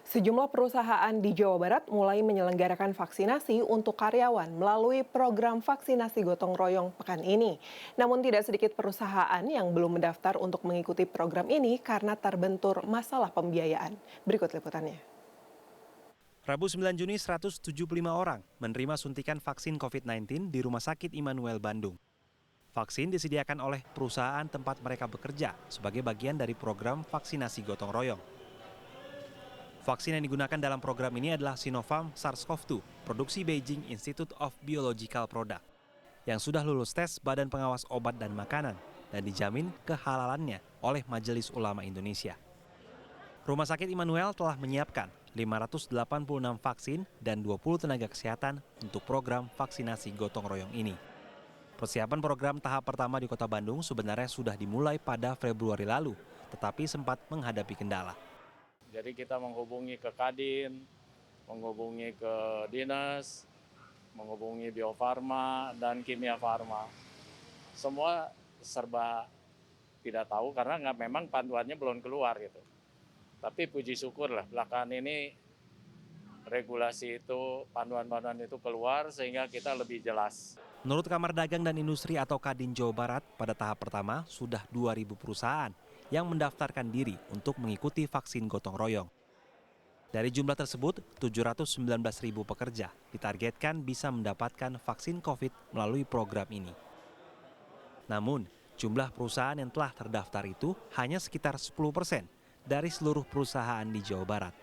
Sejumlah perusahaan di Jawa Barat mulai menyelenggarakan vaksinasi untuk karyawan melalui program vaksinasi gotong royong pekan ini. Namun tidak sedikit perusahaan yang belum mendaftar untuk mengikuti program ini karena terbentur masalah pembiayaan. Berikut liputannya. Rabu 9 Juni 175 orang menerima suntikan vaksin COVID-19 di Rumah Sakit Immanuel Bandung. Vaksin disediakan oleh perusahaan tempat mereka bekerja sebagai bagian dari program vaksinasi gotong royong. Vaksin yang digunakan dalam program ini adalah Sinopharm SARS-CoV-2, produksi Beijing Institute of Biological Product, yang sudah lulus tes Badan Pengawas Obat dan Makanan dan dijamin kehalalannya oleh Majelis Ulama Indonesia. Rumah Sakit Immanuel telah menyiapkan 586 vaksin dan 20 tenaga kesehatan untuk program vaksinasi gotong royong ini. Persiapan program tahap pertama di Kota Bandung sebenarnya sudah dimulai pada Februari lalu, tetapi sempat menghadapi kendala. Jadi kita menghubungi ke Kadin, menghubungi ke Dinas, menghubungi Bio Farma dan Kimia Farma. Semua serba tidak tahu karena memang panduannya belum keluar gitu. Tapi puji syukur lah belakangan ini regulasi itu, panduan-panduan itu keluar sehingga kita lebih jelas. Menurut Kamar Dagang dan Industri atau Kadin Jawa Barat, pada tahap pertama sudah 2.000 perusahaan yang mendaftarkan diri untuk mengikuti vaksin gotong royong. Dari jumlah tersebut, 719.000 pekerja ditargetkan bisa mendapatkan vaksin COVID melalui program ini. Namun, jumlah perusahaan yang telah terdaftar itu hanya sekitar 10% dari seluruh perusahaan di Jawa Barat.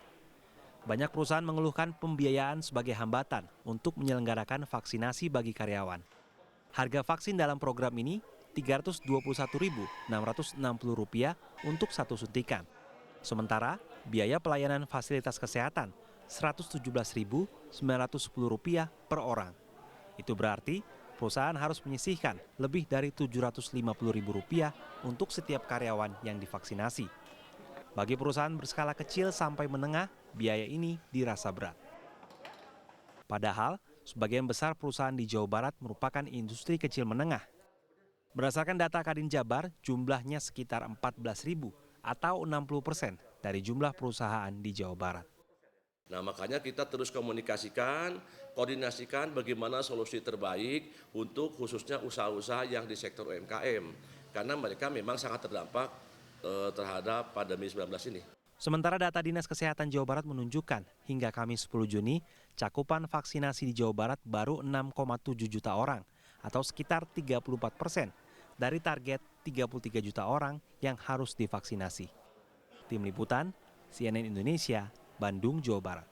Banyak perusahaan mengeluhkan pembiayaan sebagai hambatan untuk menyelenggarakan vaksinasi bagi karyawan. Harga vaksin dalam program ini Rp321.660 untuk satu suntikan. Sementara biaya pelayanan fasilitas kesehatan Rp117.910 per orang. Itu berarti perusahaan harus menyisihkan lebih dari Rp750.000 untuk setiap karyawan yang divaksinasi. Bagi perusahaan berskala kecil sampai menengah, biaya ini dirasa berat. Padahal, sebagian besar perusahaan di Jawa Barat merupakan industri kecil menengah. Berdasarkan data Kadin Jabar, jumlahnya sekitar 14.000 atau 60% dari jumlah perusahaan di Jawa Barat. Nah, makanya kita terus komunikasikan, koordinasikan bagaimana solusi terbaik untuk khususnya usaha-usaha yang di sektor UMKM. Karena mereka memang sangat terdampak terhadap pandemi 19 ini. Sementara data Dinas Kesehatan Jawa Barat menunjukkan hingga Kamis 10 Juni, cakupan vaksinasi di Jawa Barat baru 6,7 juta orang atau sekitar 34% dari target 33 juta orang yang harus divaksinasi. Tim Liputan, CNN Indonesia, Bandung, Jawa Barat.